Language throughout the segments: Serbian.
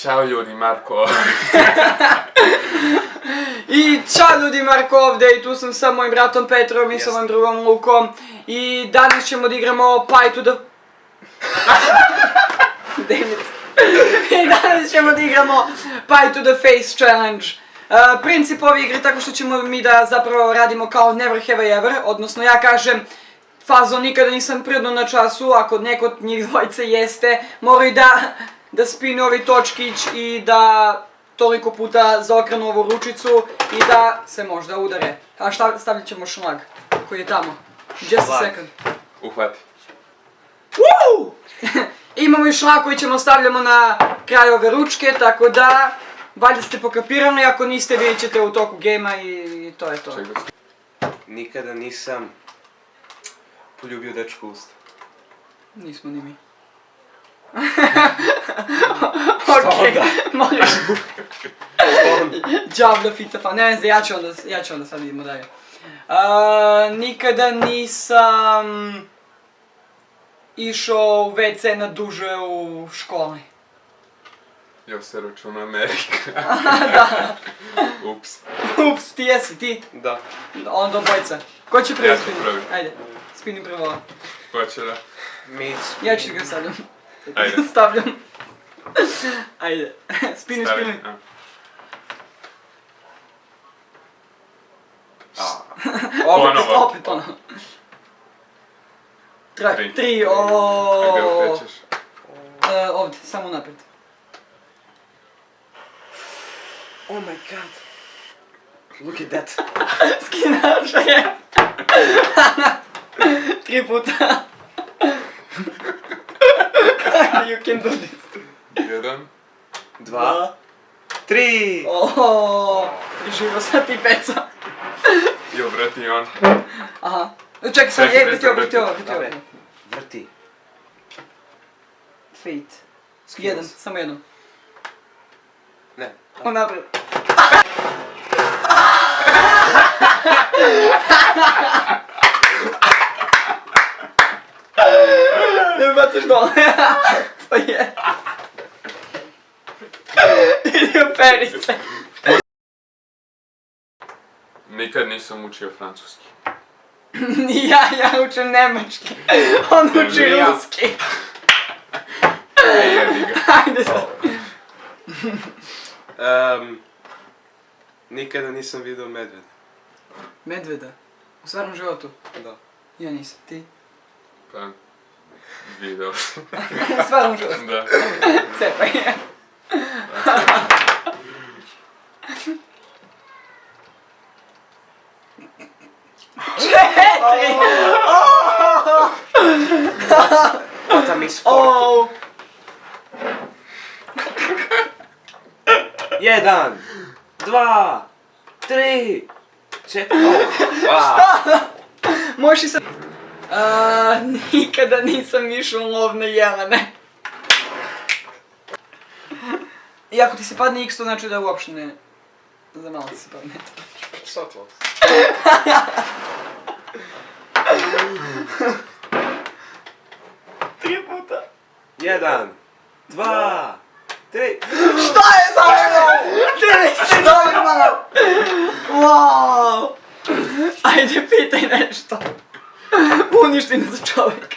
Ćao ljudi, Marko. I čao ljudi, Marko ovdje i tu sam sa mojim bratom Petrom i sa mojim drugom Lukom. I danas ćemo da igramo Pie to the... Damn it. I danas ćemo da igramo Pie to the Face Challenge. Princip ove igre tako što ćemo mi da zapravo radimo kao never have I ever, odnosno ja kažem fazon nikada nisam prdno na času, ako neko od njih dvojice jeste, moraju da spinu ovi točkić i da toliko puta zaokrenu ovu ručicu i da se možda udare. A stavljat ćemo šlag koji je tamo. Just a second. Uhvati. Woo! Imamo i šlag koji ćemo stavljamo na kraj ove ručke, tako da valjda ste pokapirani, ako niste vidjet ćete u toku gejma i to je to. Nikada nisam poljubio dečko usta. Nismo ni mi. Okej, možeš. Džavda fitafa, ne znam, ja ću onda sad idemo dalje. Nikada nisam išao u WC na duže u školi. Još se računa Amerika. Da. Ups. Ups, ti jesi, ti? Da. Onda obojica. Ko će prvi Ja ću spiniti? prvi. Ajde, spini prvo. Hoće da? Ja ću ga stavljam. Ajde. Stavljam. Ajde, spini. A. Opet ono. Tri. Tri, A gdje okrećeš? ovdje, samo naprijed. Oh my god. Look at that. Skinača je. 3 puta. You can do this. 1. 2. 3. Oooo, živo sam ti peca. I obrati on. Aha. Čekaj sad, vrti ovo. Vrti. Fate. Jedan, samo jedno. Ne. O, naprijed. Ne baciš dole. Pa je. Idi operi se. Nikad nisam učio francuski. Ja učim nemački. On uči ruski. Jebi ga. Ajde sad. Nikada nisam vidio medveda. Medveda? U stvarnom životu? Da. Ja nisam, ti? Pa, video sam. U stvarnom životu? Da. Cepaj. Četiri! What a misfortune. 1, 2, 3, 4. Možeš i sad... Nikada nisam išao u lov na jelene. I ako ti se padne x, to znači da uopšte ne... Za malo ti se padne. Sotlo. Tri puta. 1, 2, 3. Šta je za mnom? Ti nisi normalan! Wow! Ajde, pitaj nešto. Uništi nas čovjek.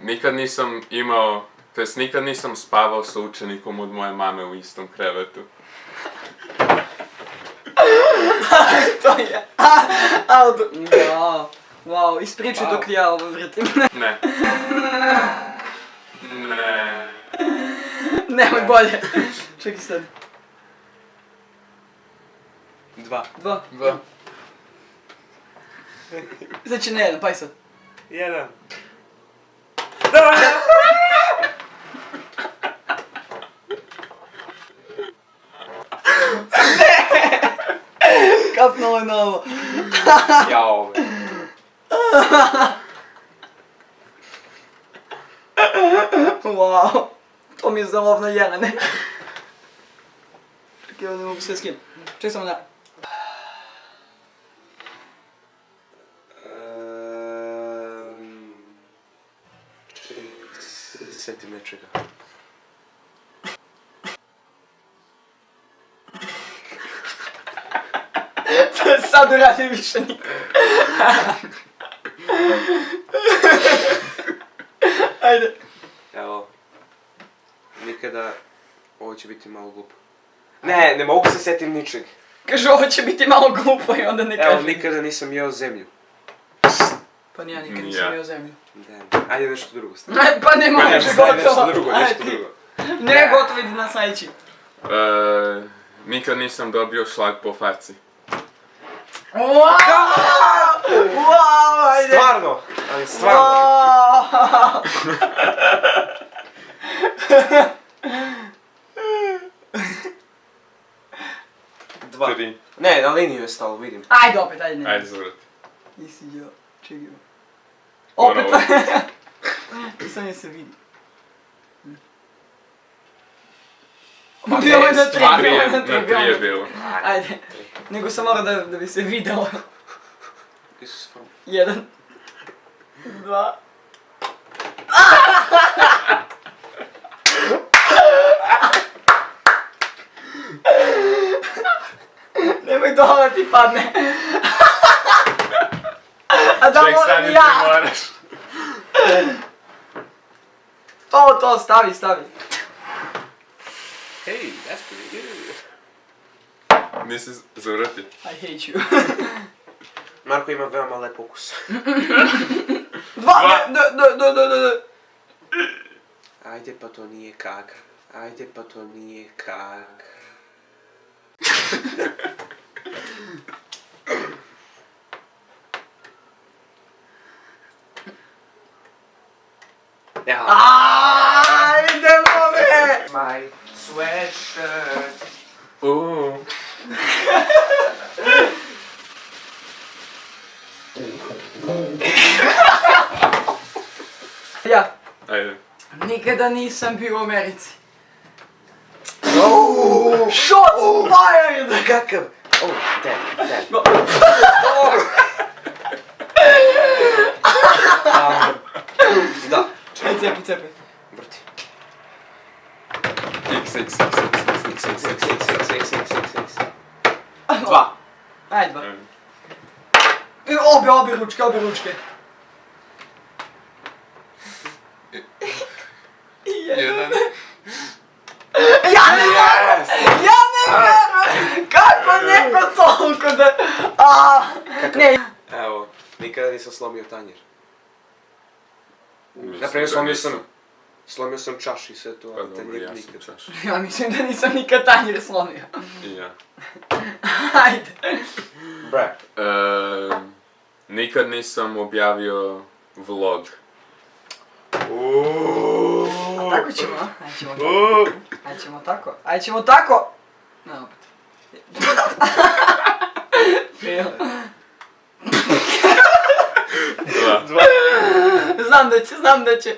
Nikad nisam imao, to jest nikad nisam spavao sa učenikom od moje mame u istom krevetu. To je. Wow, ispričaj dok ja ovo vrtim. Ne. Ne. Nemoj bolje. Čekaj sad. 2. 2. Znači ne jedan, paj sad. 1. Kapnulo je na ovo. Jao. Wow. To mi je za lov na jelene. Čekaj, ovdje mogu sve skin. Čekaj samo da... 10. protiv nečega. Sad uradim više nikad. Ajde. Evo. Nikada... Ovo će biti malo glupo. Ne mogu se setim ničeg. Kaže, ovo će biti malo glupo i onda ne kaže. Evo, nikada nisam jeo zemlju. Pa nija nikad Nija. nisam jeo zemlju. Ajde nešto drugo stavi. Pa ne može, Nešto gotovo. drugo. Ne, gotovo, idi na sljedeći. Nikad nisam dobio šlag po faci. Wow, ajde. Stvarno! Ali stvarno. Wow. Dva. 3. Ne, na liniju je stalo, vidim. Ajde opet, ajde ne. Ajde, zavrati. Nisi jeo, čekaj. Opet. Ponovo. Sad je se vidi. Ma Bilo je ne, na tri, stvarno bilo je Na na tri, 3 je bilo. Ajde. Nego sam morao da bi se videlo. Isus, stvarno. 1, 2. Nemoj dole ti padne. A da Ček, sad moram ti i ja. moraš. To, stavi. Hey, that's pretty good. Nisi zavrati. I hate you. Marko ima veoma lep ukus. 2, da. Ajde pa to nije kak. Ja. Idemo bre! My sweatshirt. Ja, Ajde. nikada nisam bio u Americi. Shots fired! Kakav? Oh, damn. Da. Čekaj, cepi. Vrti. X. 2. Ajde, 2. Obje ručke. Jedan. Ja ne vjerujem! Kako neko toliko da... Ne. Evo, nikada nisam slomio tanjir. Mislim Naprimjer, da slomio sam čaš i sve to, Pa ali dobro, tanjir ja sam nikad. čaš. Ja mislim da nisam nikad tanjir slomio. I ja. Ajde. Bre. Nikad nisam objavio vlog. Tako ćemo, Ajde ćemo tako. Ne, opet. Fail. 2. Znam da će.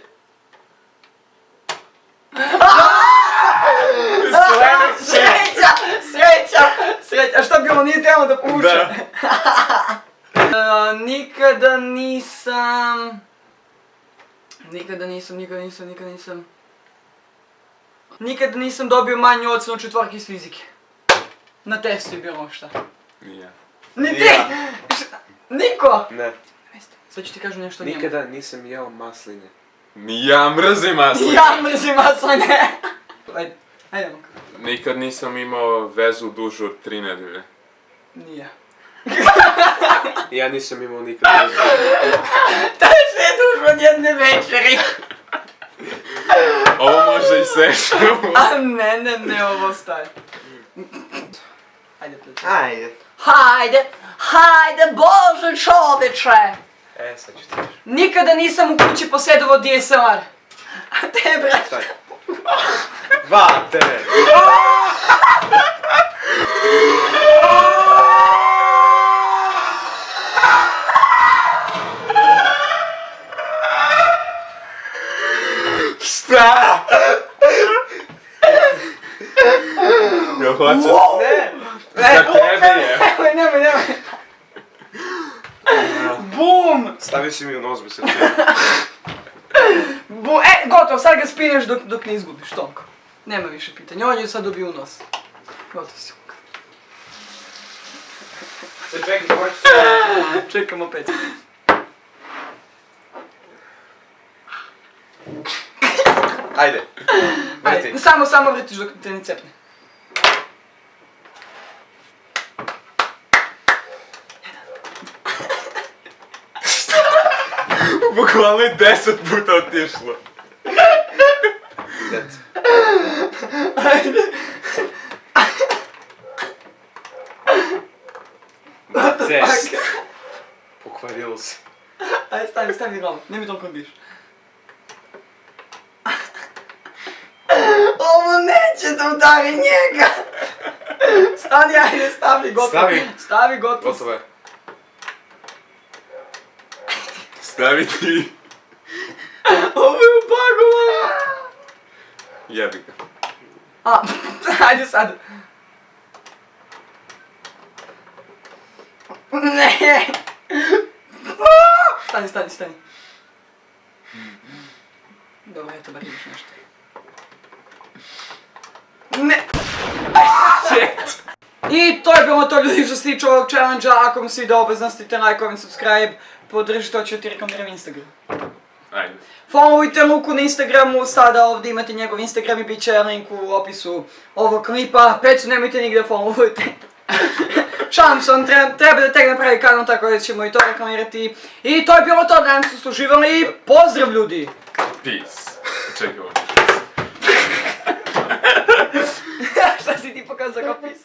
Sreća, šta bi ovo nije trebalo da povuče? Nikada nisam dobio manju ocenu od 4 iz fizike. Na testu je bilo šta. Ni ja. Ni ti! Niko! Ne. Sad ću ti kažem nešto o njemu. Nikada nisam jeo masline. Ni ja mrzim masline. Ja mrzim masline! Ajde, Luka. Nikad nisam imao vezu dužu od 3 nedelje. Nije. Ja nisam imao nikad vezu. To je sve dužo od jedne večeri. Ovo može i sešamo. A ne, ovo staje. Ajde, pleći. Ajde. Hajde, Bože čoveče! Sad ću ti reći. Nikada nisam u kući posjedovao DSLR. A te, brać. Staj. 2, 3. Šta? Ja hoćeš? Ne! Za tebe je. Nemoj. Bum! Stavio si mi u nos, bi se Gotovo, sad ga spineš dok ne izgubiš, toliko. Nema više pitanja, on je sad dobio u nos. Gotovo si. Čekamo 5. Ajde. Vrti. Ajde, samo vrtiš dok te ne cepne. Bukvalno je 10 puta otišlo. Dead. Ajde. Cest. Pokvarilo se. Ajde, stavi glavu, ne mi toliko biš. Ovo neće da udari njega! Stani, ajde, stavi, gotovo. Stavi, gotovo. Gotovo je. Stavi ti. Ovo je upagovano! Jebi ga. Ajde sad. Ne! Stani. Dobro, eto, bar imaš nešto. Ne! Shit. I to je bilo to, ljudi, što se tiče ovog challenge-a. Ako vam se video, obaznastite like, comment, subscribe. Podržite, hoću ti reklamiram Instagram. Ajde. Followujte Luku na Instagramu, sada ovdje imate njegov Instagram i bit će link u opisu ovog klipa. Pecu nemojte nigdje followujte. Šalim se, on treba da tek napravi kanal, tako da ćemo i to reklamirati. I to je bilo to, danas su uživali i pozdrav, ljudi! Peace. Čekaj ovo. Šta si ti pokazao kao pis?